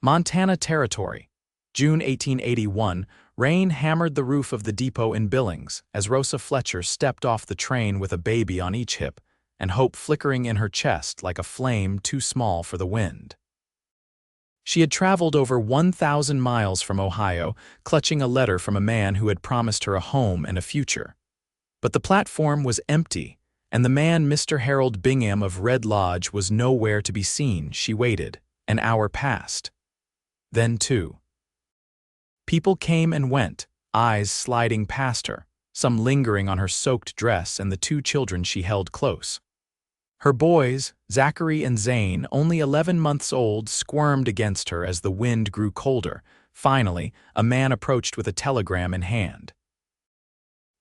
Montana Territory. June 1881, rain hammered the roof of the depot in Billings as Rosa Fletcher stepped off the train with a baby on each hip and hope flickering in her chest like a flame too small for the wind. She had traveled over 1,000 miles from Ohio, clutching a letter from a man who had promised her a home and a future. But the platform was empty, and the man, Mr. Harold Bingham of Red Lodge, was nowhere to be seen. She waited. An hour passed. Then two. People came and went, eyes sliding past her, some lingering on her soaked dress and the two children she held close. Her boys, Zachary and Zane, only 11 months old, squirmed against her as the wind grew colder. Finally, a man approached with a telegram in hand.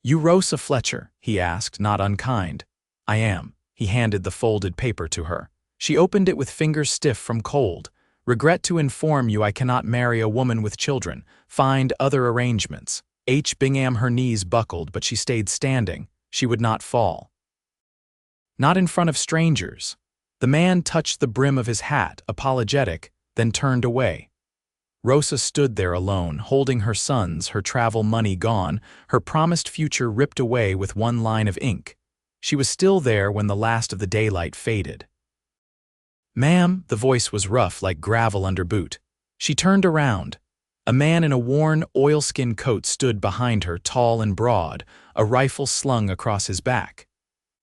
"You Rosa Fletcher?" he asked, not unkind. "I am." He handed the folded paper to her. She opened it with fingers stiff from cold. "Regret to inform you I cannot marry a woman with children. Find other arrangements." H. Bingham, her knees buckled, but she stayed standing. She would not fall. Not in front of strangers. The man touched the brim of his hat, apologetic, then turned away. Rosa stood there alone, holding her sons, her travel money gone, her promised future ripped away with one line of ink. She was still there when the last of the daylight faded. "Ma'am," the voice was rough like gravel under boot. She turned around. A man in a worn, oilskin coat stood behind her, tall and broad, a rifle slung across his back.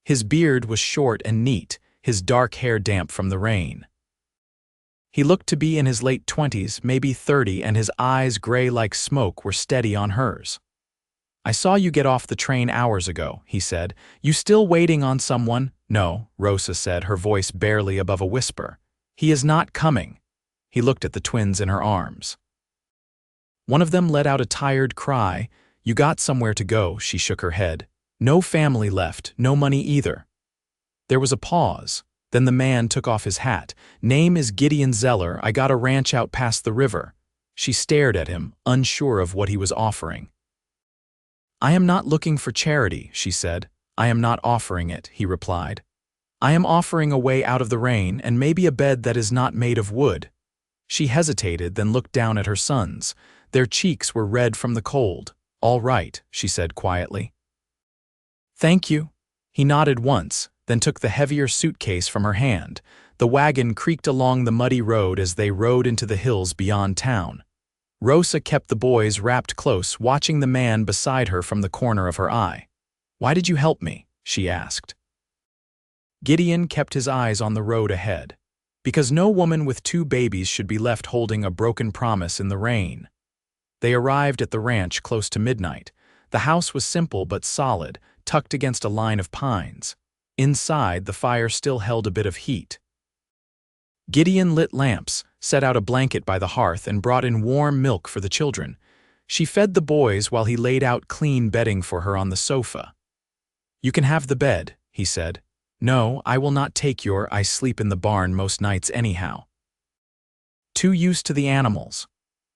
His beard was short and neat, his dark hair damp from the rain. He looked to be in his late 20s, maybe 30, and his eyes, gray like smoke, were steady on hers. "I saw you get off the train hours ago," he said. "You still waiting on someone?" "No," Rosa said, her voice barely above a whisper. "He is not coming." He looked at the twins in her arms. One of them let out a tired cry. "You got somewhere to go," she shook her head. "No family left, no money either." There was a pause. Then the man took off his hat. "Name is Gideon Zellar. I got a ranch out past the river." She stared at him, unsure of what he was offering. "I am not looking for charity," she said. "I am not offering it," he replied. "I am offering a way out of the rain and maybe a bed that is not made of wood." She hesitated, then looked down at her sons. Their cheeks were red from the cold. "All right," she said quietly. "Thank you." He nodded once, then took the heavier suitcase from her hand. The wagon creaked along the muddy road as they rode into the hills beyond town. Rosa kept the boys wrapped close, watching the man beside her from the corner of her eye. "Why did you help me?" she asked. Gideon kept his eyes on the road ahead. Because no woman with two babies should be left holding a broken promise in the rain. They arrived at the ranch close to midnight. The house was simple but solid, tucked against a line of pines. Inside, the fire still held a bit of heat. Gideon lit lamps, set out a blanket by the hearth, and brought in warm milk for the children. She fed the boys while he laid out clean bedding for her on the sofa. "You can have the bed," he said. "No, I will not take your. I sleep in the barn most nights anyhow." "Too used to the animals."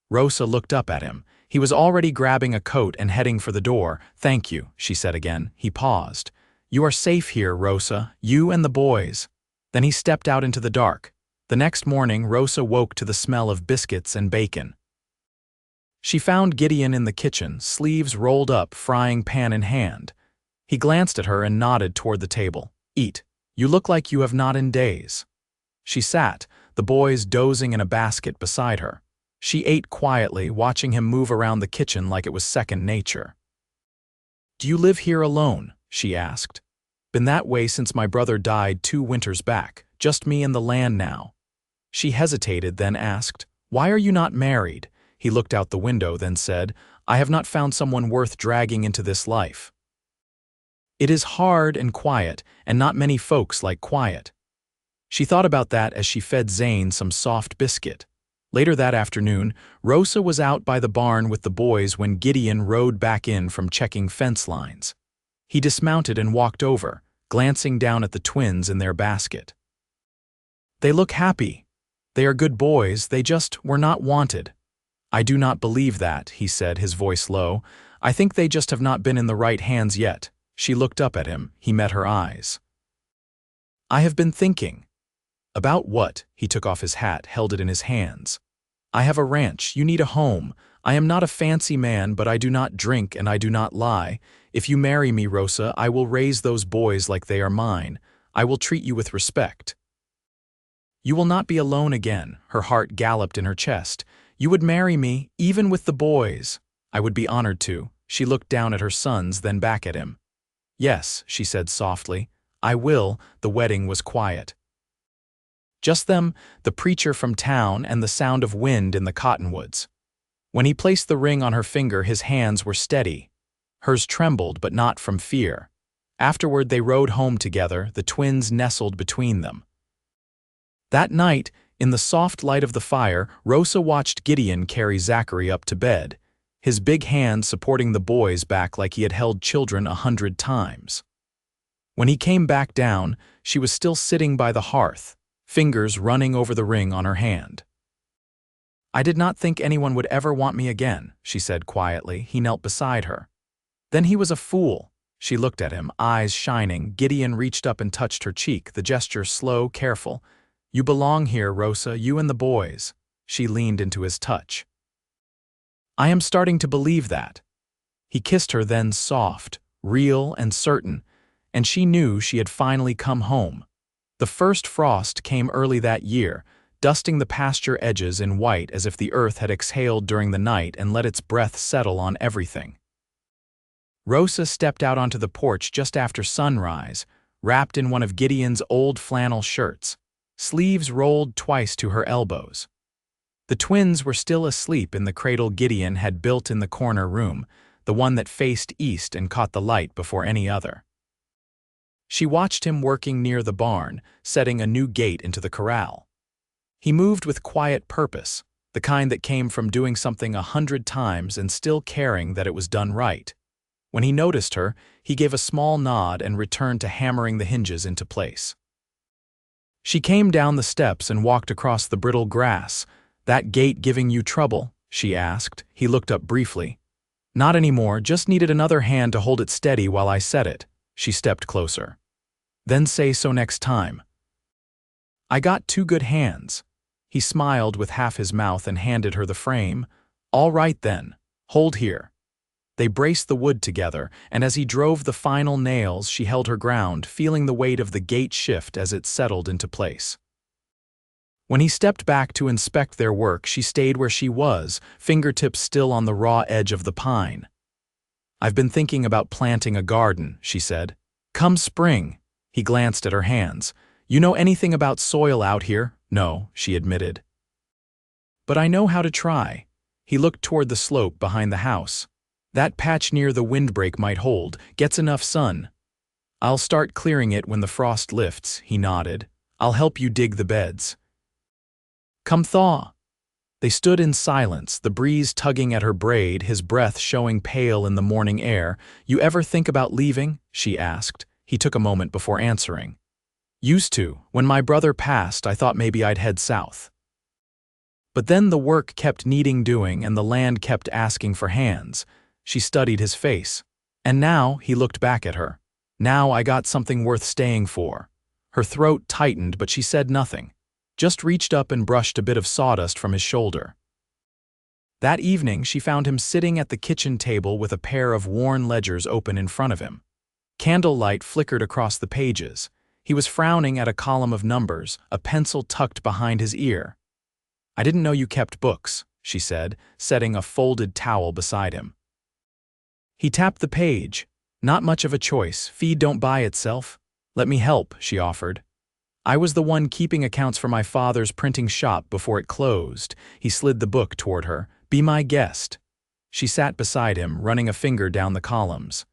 Rosa looked up at him. He was already grabbing a coat and heading for the door. "Thank you," she said again. He paused. "You are safe here, Rosa, you and the boys." Then he stepped out into the dark. The next morning, Rosa woke to the smell of biscuits and bacon. She found Gideon in the kitchen, sleeves rolled up, frying pan in hand. He glanced at her and nodded toward the table. "Eat. You look like you have not in days." She sat, the boys dozing in a basket beside her. She ate quietly, watching him move around the kitchen like it was second nature. "Do you live here alone?" she asked. "Been that way since my brother died 2 winters back. Just me and the land now." She hesitated, then asked, "Why are you not married?" He looked out the window, then said, "I have not found someone worth dragging into this life. It is hard and quiet, and not many folks like quiet." She thought about that as she fed Zane some soft biscuit. Later that afternoon, Rosa was out by the barn with the boys when Gideon rode back in from checking fence lines. He dismounted and walked over, glancing down at the twins in their basket. "They look happy. They are good boys, they just were not wanted." "I do not believe that," he said, his voice low. "I think they just have not been in the right hands yet." She looked up at him. He met her eyes. "I have been thinking." "About what?" He took off his hat, held it in his hands. I have a ranch, you need a home. I am not a fancy man, but I do not drink and I do not lie. If you marry me, Rosa, I will raise those boys like they are mine. I will treat you with respect. You will not be alone again, her heart galloped in her chest. You would marry me, even with the boys. I would be honored to. She looked down at her sons, then back at him. Yes, she said softly. I will. The wedding was quiet. Just them, the preacher from town, and the sound of wind in the cottonwoods. When he placed the ring on her finger, his hands were steady. Hers trembled, but not from fear. Afterward they rode home together, the twins nestled between them. That night, in the soft light of the fire, Rosa watched Gideon carry Zachary up to bed, his big hand supporting the boys back like he had held children 100 times. When he came back down, she was still sitting by the hearth, fingers running over the ring on her hand. I did not think anyone would ever want me again, she said quietly. He knelt beside her. Then he was a fool. She looked at him, eyes shining. Gideon reached up and touched her cheek, the gesture slow, careful. You belong here, Rosa, you and the boys. She leaned into his touch. I am starting to believe that. He kissed her then, soft, real and certain, and she knew she had finally come home. The first frost came early that year, dusting the pasture edges in white as if the earth had exhaled during the night and let its breath settle on everything. Rosa stepped out onto the porch just after sunrise, wrapped in one of Gideon's old flannel shirts, sleeves rolled twice to her elbows. The twins were still asleep in the cradle Gideon had built in the corner room, the one that faced east and caught the light before any other. She watched him working near the barn, setting a new gate into the corral. He moved with quiet purpose, the kind that came from doing something 100 times and still caring that it was done right. When he noticed her, he gave a small nod and returned to hammering the hinges into place. She came down the steps and walked across the brittle grass. That gate giving you trouble? She asked. He looked up briefly. Not anymore, just needed another hand to hold it steady while I said it. She stepped closer. Then say so next time. I got 2 good hands. He smiled with half his mouth and handed her the frame. All right then, hold here. They braced the wood together, and as he drove the final nails, she held her ground, feeling the weight of the gate shift as it settled into place. When he stepped back to inspect their work, she stayed where she was, fingertips still on the raw edge of the pine. I've been thinking about planting a garden, she said. Come spring. He glanced at her hands. You know anything about soil out here? No, she admitted. But I know how to try. He looked toward the slope behind the house. That patch near the windbreak might hold, gets enough sun. I'll start clearing it when the frost lifts, he nodded. I'll help you dig the beds. Come thaw. They stood in silence, the breeze tugging at her braid, his breath showing pale in the morning air. You ever think about leaving? She asked. He took a moment before answering. Used to. When my brother passed, I thought maybe I'd head south. But then the work kept needing doing and the land kept asking for hands. She studied his face. And now, he looked back at her. Now I got something worth staying for. Her throat tightened, but she said nothing. Just reached up and brushed a bit of sawdust from his shoulder. That evening, she found him sitting at the kitchen table with a pair of worn ledgers open in front of him. Candlelight flickered across the pages. He was frowning at a column of numbers, a pencil tucked behind his ear. I didn't know you kept books, she said, setting a folded towel beside him. He tapped the page. Not much of a choice. Feed don't buy itself. Let me help, she offered. I was the one keeping accounts for my father's printing shop before it closed. He slid the book toward her. Be my guest. She sat beside him, running a finger down the columns.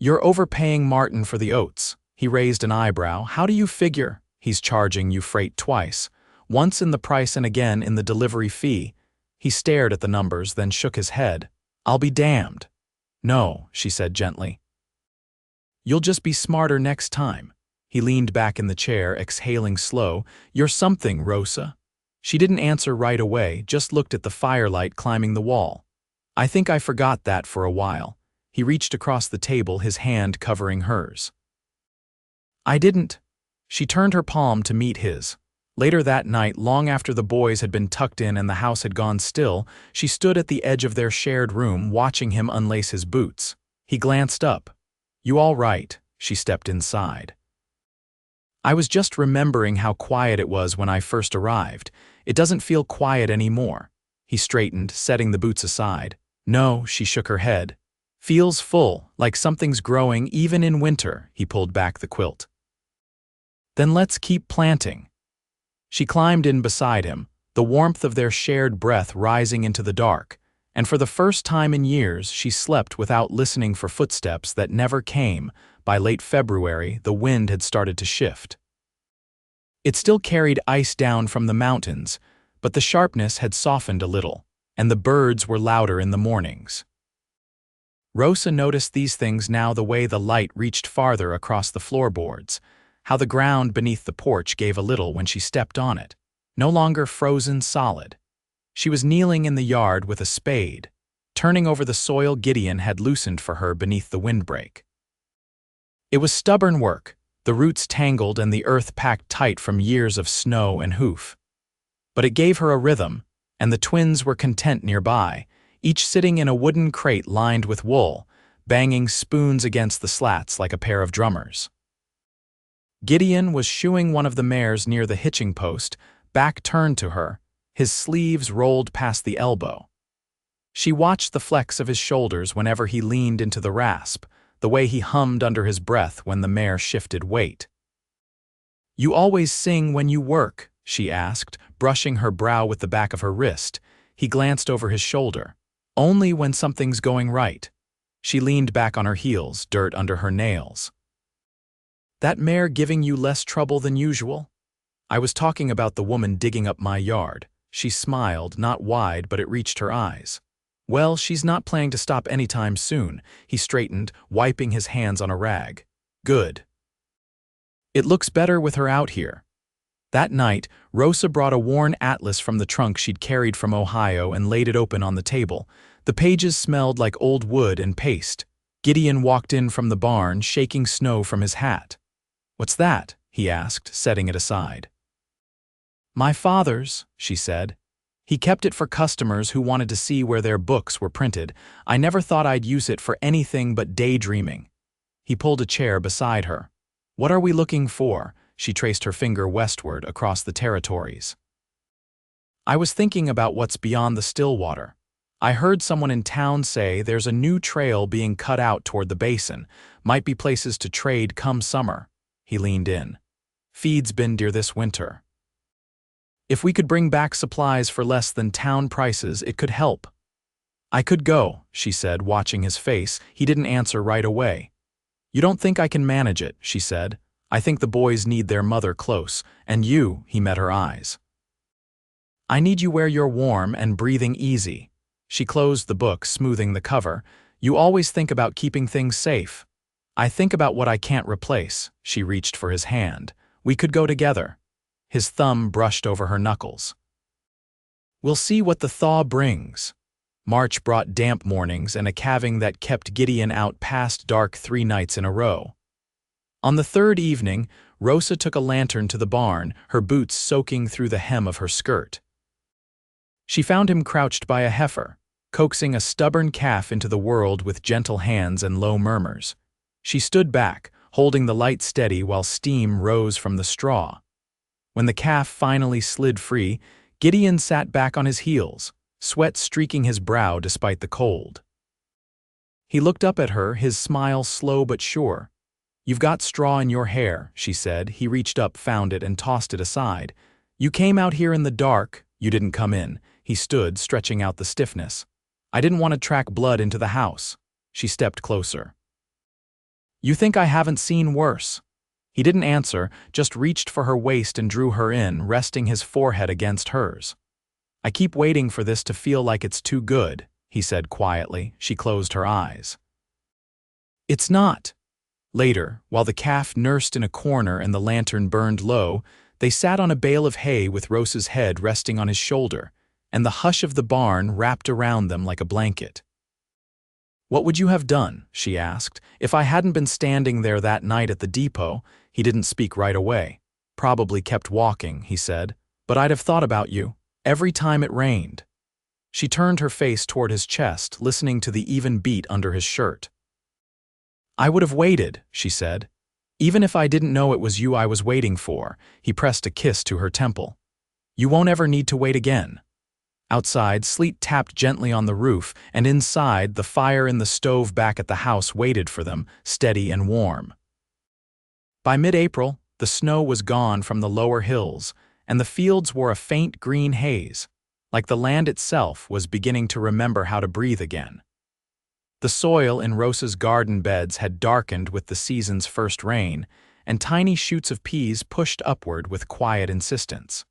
You're overpaying Martin for the oats. He raised an eyebrow. How do you figure? He's charging you freight twice. Once in the price and again in the delivery fee. He stared at the numbers, then shook his head. I'll be damned. No, she said gently. You'll just be smarter next time. He leaned back in the chair, exhaling slow. You're something, Rosa. She didn't answer right away, just looked at the firelight climbing the wall. I think I forgot that for a while. He reached across the table, his hand covering hers. I didn't. She turned her palm to meet his. Later that night, long after the boys had been tucked in and the house had gone still, she stood at the edge of their shared room watching him unlace his boots. He glanced up. "You all right?" She stepped inside. "I was just remembering how quiet it was when I first arrived. It doesn't feel quiet anymore." He straightened, setting the boots aside. "No," she shook her head. "Feels full, like something's growing even in winter." He pulled back the quilt. "Then let's keep planting." She climbed in beside him, the warmth of their shared breath rising into the dark, and for the first time in years she slept without listening for footsteps that never came. By late February, the wind had started to shift. It still carried ice down from the mountains, but the sharpness had softened a little, and the birds were louder in the mornings. Rosa noticed these things now, the way the light reached farther across the floorboards, how the ground beneath the porch gave a little when she stepped on it, no longer frozen solid. She was kneeling in the yard with a spade, turning over the soil Gideon had loosened for her beneath the windbreak. It was stubborn work, the roots tangled and the earth packed tight from years of snow and hoof. But it gave her a rhythm, and the twins were content nearby, each sitting in a wooden crate lined with wool, banging spoons against the slats like a pair of drummers. Gideon was shoeing one of the mares near the hitching post, back turned to her, his sleeves rolled past the elbow. She watched the flex of his shoulders whenever he leaned into the rasp, the way he hummed under his breath when the mare shifted weight. "You always sing when you work?" she asked, brushing her brow with the back of her wrist. He glanced over his shoulder. "Only when something's going right." She leaned back on her heels, dirt under her nails. "That mare giving you less trouble than usual?" "I was talking about the woman digging up my yard." She smiled, not wide, but it reached her eyes. "Well, she's not planning to stop anytime soon." He straightened, wiping his hands on a rag. "Good. It looks better with her out here." That night, Rosa brought a worn atlas from the trunk she'd carried from Ohio and laid it open on the table. The pages smelled like old wood and paste. Gideon walked in from the barn, shaking snow from his hat. "What's that?" he asked, setting it aside. "My father's," she said. "He kept it for customers who wanted to see where their books were printed. I never thought I'd use it for anything but daydreaming." He pulled a chair beside her. "What are we looking for?" She traced her finger westward across the territories. "I was thinking about what's beyond the Stillwater. I heard someone in town say there's a new trail being cut out toward the basin. Might be places to trade come summer." He leaned in. "Feed's been dear this winter. If we could bring back supplies for less than town prices, it could help." "I could go," she said, watching his face. He didn't answer right away. "You don't think I can manage it?" she said. "I think the boys need their mother close, and you," he met her eyes. "I need you where you're warm and breathing easy." She closed the book, smoothing the cover. "You always think about keeping things safe." "I think about what I can't replace." She reached for his hand. "We could go together." His thumb brushed over her knuckles. "We'll see what the thaw brings." March brought damp mornings and a calving that kept Gideon out past dark 3 nights in a row. On the 3rd evening, Rosa took a lantern to the barn, her boots soaking through the hem of her skirt. She found him crouched by a heifer, coaxing a stubborn calf into the world with gentle hands and low murmurs. She stood back, holding the light steady while steam rose from the straw. When the calf finally slid free, Gideon sat back on his heels, sweat streaking his brow despite the cold. He looked up at her, his smile slow but sure. "You've got straw in your hair," she said. He reached up, found it, and tossed it aside. "You came out here in the dark." "You didn't come in." He stood, stretching out the stiffness. "I didn't want to track blood into the house." She stepped closer. "You think I haven't seen worse?" He didn't answer, just reached for her waist and drew her in, resting his forehead against hers. "I keep waiting for this to feel like it's too good," he said quietly. She closed her eyes. "It's not." Later, while the calf nursed in a corner and the lantern burned low, they sat on a bale of hay with Rosa's head resting on his shoulder, and the hush of the barn wrapped around them like a blanket. "What would you have done?" she asked. "If I hadn't been standing there that night at the depot?" He didn't speak right away. Probably kept walking, he said, but I'd have thought about you, every time it rained. She turned her face toward his chest, listening to the even beat under his shirt. I would have waited, she said. Even if I didn't know it was you I was waiting for, he pressed a kiss to her temple. You won't ever need to wait again. Outside, sleet tapped gently on the roof, and inside, the fire in the stove back at the house waited for them, steady and warm. By mid-April, the snow was gone from the lower hills, and the fields wore a faint green haze, like the land itself was beginning to remember how to breathe again. The soil in Rosa's garden beds had darkened with the season's first rain, and tiny shoots of peas pushed upward with quiet insistence.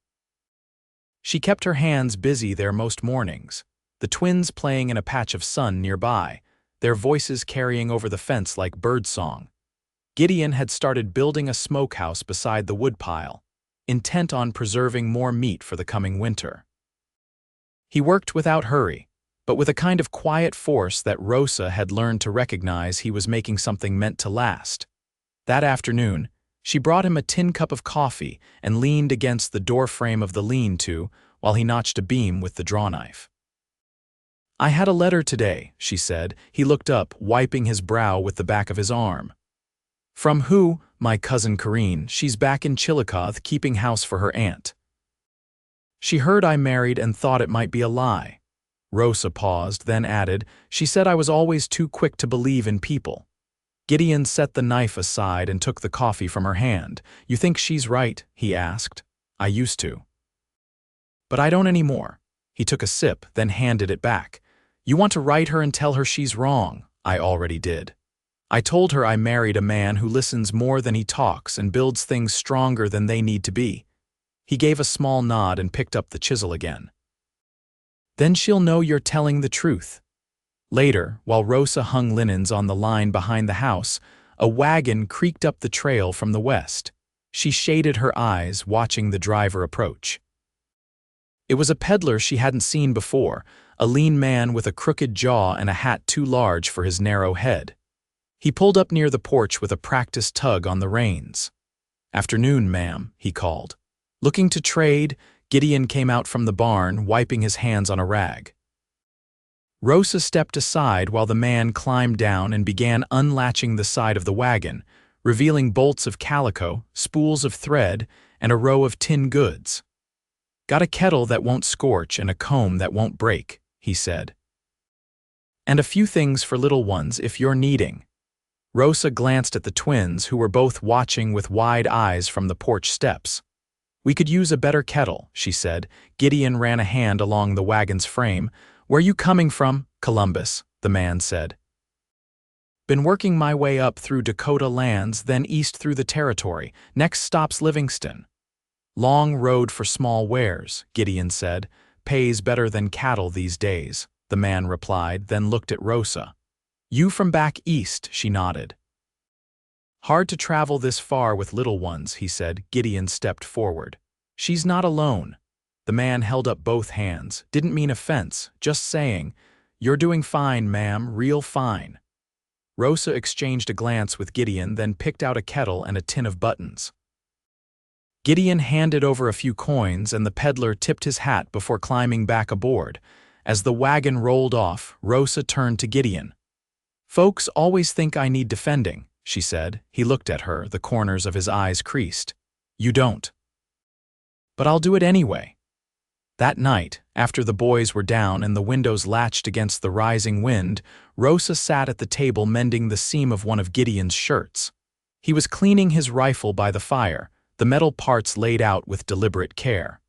She kept her hands busy there most mornings, the twins playing in a patch of sun nearby, their voices carrying over the fence like birdsong. Gideon had started building a smokehouse beside the woodpile, intent on preserving more meat for the coming winter. He worked without hurry, but with a kind of quiet force that Rosa had learned to recognize he was making something meant to last. That afternoon, she brought him a tin cup of coffee and leaned against the doorframe of the lean-to while he notched a beam with the drawknife. I had a letter today, she said. He looked up, wiping his brow with the back of his arm. From who? My cousin Corinne. She's back in Chillicothe keeping house for her aunt. She heard I married and thought it might be a lie. Rosa paused, then added, she said I was always too quick to believe in people. Gideon set the knife aside and took the coffee from her hand. You think she's right? He asked. I used to. But I don't anymore. He took a sip, then handed it back. You want to write her and tell her she's wrong? I already did. I told her I married a man who listens more than he talks and builds things stronger than they need to be. He gave a small nod and picked up the chisel again. Then she'll know you're telling the truth. Later, while Rosa hung linens on the line behind the house, a wagon creaked up the trail from the west. She shaded her eyes, watching the driver approach. It was a peddler she hadn't seen before, a lean man with a crooked jaw and a hat too large for his narrow head. He pulled up near the porch with a practiced tug on the reins. Afternoon, ma'am, he called. Looking to trade, Gideon came out from the barn, wiping his hands on a rag. Rosa stepped aside while the man climbed down and began unlatching the side of the wagon, revealing bolts of calico, spools of thread, and a row of tin goods. Got a kettle that won't scorch and a comb that won't break, he said. And a few things for little ones if you're needing. Rosa glanced at the twins, who were both watching with wide eyes from the porch steps. We could use a better kettle, she said. Gideon ran a hand along the wagon's frame. Where you coming from? Columbus, the man said. Been working my way up through Dakota lands, then east through the territory. Next stop's Livingston. Long road for small wares, Gideon said. Pays better than cattle these days, the man replied, then looked at Rosa. You from back east, she nodded. Hard to travel this far with little ones, he said. Gideon stepped forward. She's not alone. The man held up both hands. Didn't mean offense, just saying, you're doing fine, ma'am, real fine. Rosa exchanged a glance with Gideon, then picked out a kettle and a tin of buttons. Gideon handed over a few coins, and the peddler tipped his hat before climbing back aboard. As the wagon rolled off, Rosa turned to Gideon. Folks always think I need defending, she said. He looked at her, the corners of his eyes creased. You don't. But I'll do it anyway. That night, after the boys were down and the windows latched against the rising wind, Rosa sat at the table mending the seam of one of Gideon's shirts. He was cleaning his rifle by the fire, the metal parts laid out with deliberate care.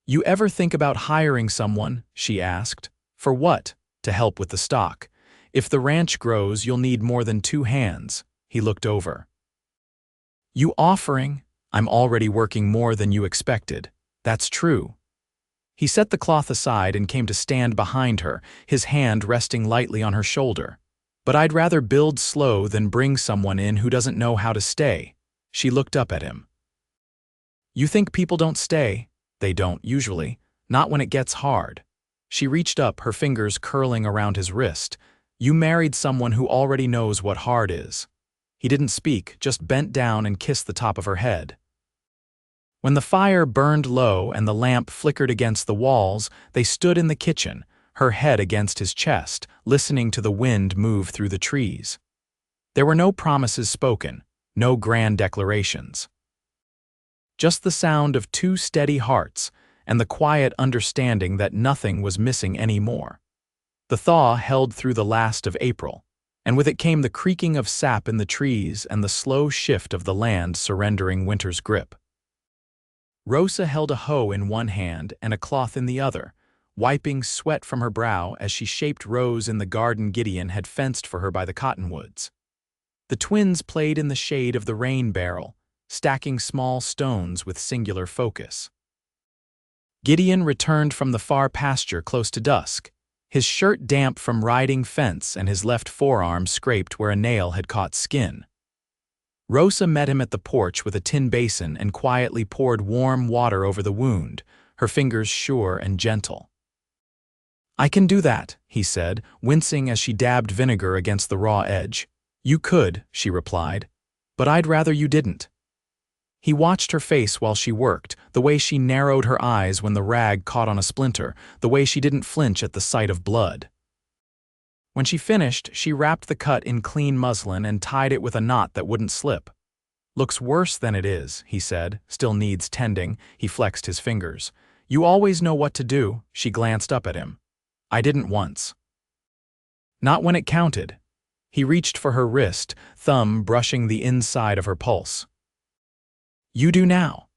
You ever think about hiring someone? She asked. For what? To help with the stock. If the ranch grows, you'll need more than 2 hands. He looked over. You offering? I'm already working more than you expected. That's true. He set the cloth aside and came to stand behind her, his hand resting lightly on her shoulder. But I'd rather build slow than bring someone in who doesn't know how to stay. She looked up at him. You think people don't stay? They don't, usually. Not when it gets hard. She reached up, her fingers curling around his wrist. You married someone who already knows what hard is. He didn't speak, just bent down and kissed the top of her head. When the fire burned low and the lamp flickered against the walls, they stood in the kitchen, her head against his chest, listening to the wind move through the trees. There were no promises spoken, no grand declarations. Just the sound of two steady hearts and the quiet understanding that nothing was missing anymore. The thaw held through the last of April, and with it came the creaking of sap in the trees and the slow shift of the land surrendering winter's grip. Rosa held a hoe in one hand and a cloth in the other, wiping sweat from her brow as she shaped rows in the garden Gideon had fenced for her by the cottonwoods. The twins played in the shade of the rain barrel, stacking small stones with singular focus. Gideon returned from the far pasture close to dusk, his shirt damp from riding fence and his left forearm scraped where a nail had caught skin. Rosa met him at the porch with a tin basin and quietly poured warm water over the wound, her fingers sure and gentle. "I can do that," he said, wincing as she dabbed vinegar against the raw edge. "You could," she replied, "but I'd rather you didn't." He watched her face while she worked, the way she narrowed her eyes when the rag caught on a splinter, the way she didn't flinch at the sight of blood. When she finished, she wrapped the cut in clean muslin and tied it with a knot that wouldn't slip. "Looks worse than it is," he said. "Still needs tending." He flexed his fingers. "You always know what to do." She glanced up at him. "I didn't once." "Not when it counted." He reached for her wrist, thumb brushing the inside of her pulse. "You do now."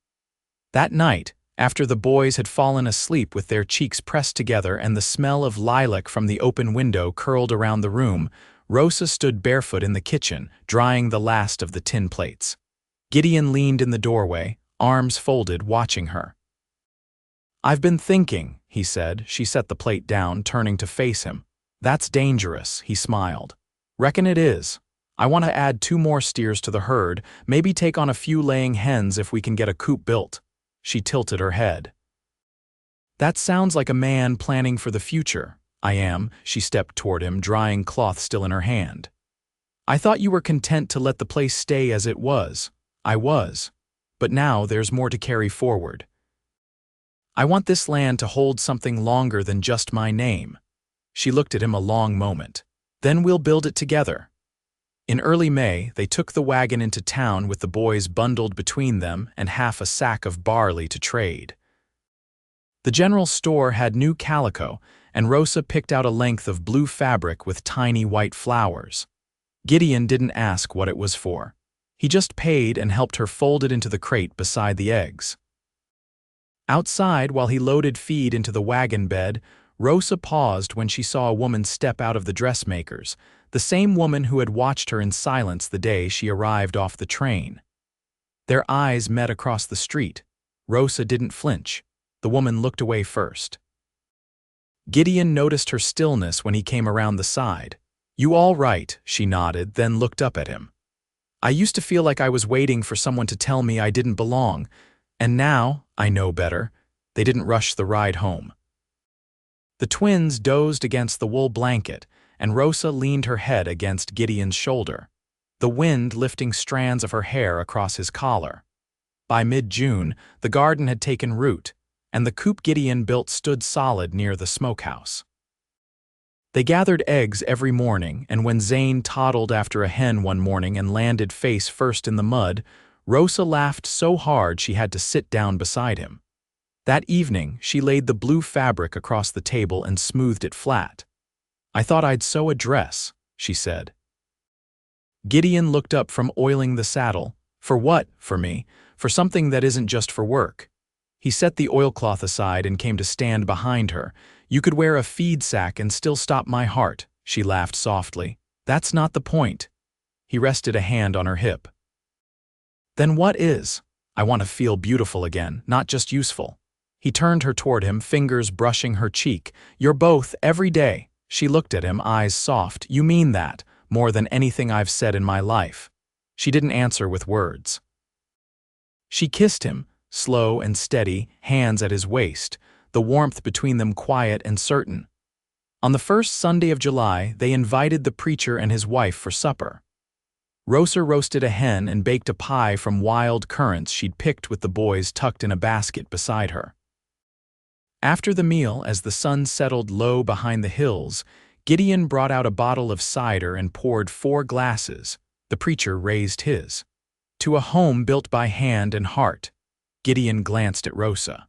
That night, after the boys had fallen asleep with their cheeks pressed together and the smell of lilac from the open window curled around the room, Rosa stood barefoot in the kitchen, drying the last of the tin plates. Gideon leaned in the doorway, arms folded, watching her. "I've been thinking," he said. She set the plate down, turning to face him. "That's dangerous," he smiled. "Reckon it is. I want to add 2 more steers to the herd, maybe take on a few laying hens if we can get a coop built." She tilted her head. "That sounds like a man planning for the future." "I am." She stepped toward him, drying cloth still in her hand. "I thought you were content to let the place stay as it was." "I was. But now there's more to carry forward. I want this land to hold something longer than just my name." She looked at him a long moment. "Then we'll build it together." In early May, they took the wagon into town with the boys bundled between them and half a sack of barley to trade. The general store had new calico, and Rosa picked out a length of blue fabric with tiny white flowers. Gideon didn't ask what it was for. He just paid and helped her fold it into the crate beside the eggs. Outside, while he loaded feed into the wagon bed, Rosa paused when she saw a woman step out of the dressmaker's, the same woman who had watched her in silence the day she arrived off the train. Their eyes met across the street. Rosa didn't flinch. The woman looked away first. Gideon noticed her stillness when he came around the side. "You all right?" She nodded, then looked up at him. "I used to feel like I was waiting for someone to tell me I didn't belong, and now I know better." They didn't rush the ride home. The twins dozed against the wool blanket, and Rosa leaned her head against Gideon's shoulder, the wind lifting strands of her hair across his collar. By mid-June, the garden had taken root, and the coop Gideon built stood solid near the smokehouse. They gathered eggs every morning, and when Zane toddled after a hen one morning and landed face first in the mud, Rosa laughed so hard she had to sit down beside him. That evening, she laid the blue fabric across the table and smoothed it flat. "I thought I'd sew a dress," she said. Gideon looked up from oiling the saddle. "For what? For me? For something that isn't just for work." He set the oilcloth aside and came to stand behind her. "You could wear a feed sack and still stop my heart," she laughed softly. "That's not the point." He rested a hand on her hip. "Then what is?" "I want to feel beautiful again, not just useful." He turned her toward him, fingers brushing her cheek. "You're both, every day." She looked at him, eyes soft. "You mean that, more than anything I've said in my life." She didn't answer with words. She kissed him, slow and steady, hands at his waist, the warmth between them quiet and certain. On the first Sunday of July, they invited the preacher and his wife for supper. Rosa roasted a hen and baked a pie from wild currants she'd picked with the boys tucked in a basket beside her. After the meal, as the sun settled low behind the hills, Gideon brought out a bottle of cider and poured 4 glasses. The preacher raised his. To a home built by hand and heart. Gideon glanced at Rosa.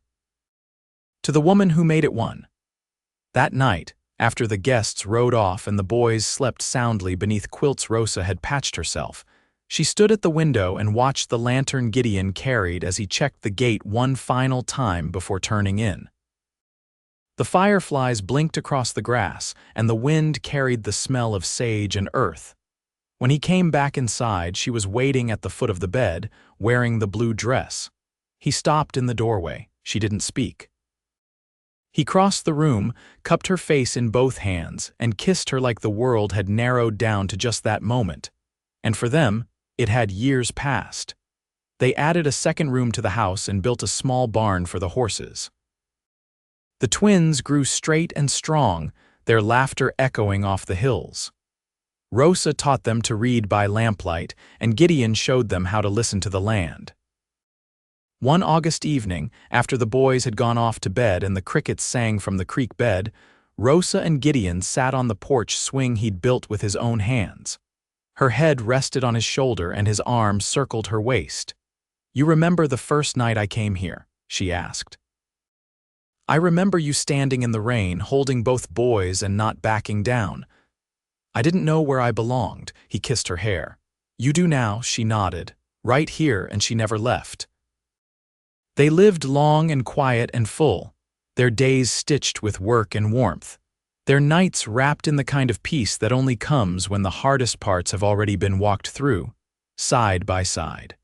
To the woman who made it one. That night, after the guests rode off and the boys slept soundly beneath quilts Rosa had patched herself, she stood at the window and watched the lantern Gideon carried as he checked the gate one final time before turning in. The fireflies blinked across the grass, and the wind carried the smell of sage and earth. When he came back inside, she was waiting at the foot of the bed, wearing the blue dress. He stopped in the doorway. She didn't speak. He crossed the room, cupped her face in both hands, and kissed her like the world had narrowed down to just that moment. And for them, it had years passed. They added a second room to the house and built a small barn for the horses. The twins grew straight and strong, their laughter echoing off the hills. Rosa taught them to read by lamplight, and Gideon showed them how to listen to the land. One August evening, after the boys had gone off to bed and the crickets sang from the creek bed, Rosa and Gideon sat on the porch swing he'd built with his own hands. Her head rested on his shoulder and his arm circled her waist. "You remember the first night I came here?" she asked. "I remember you standing in the rain, holding both boys and not backing down. I didn't know where I belonged." He kissed her hair. "You do now," she nodded. "Right here," and she never left. They lived long and quiet and full, their days stitched with work and warmth, their nights wrapped in the kind of peace that only comes when the hardest parts have already been walked through, side by side.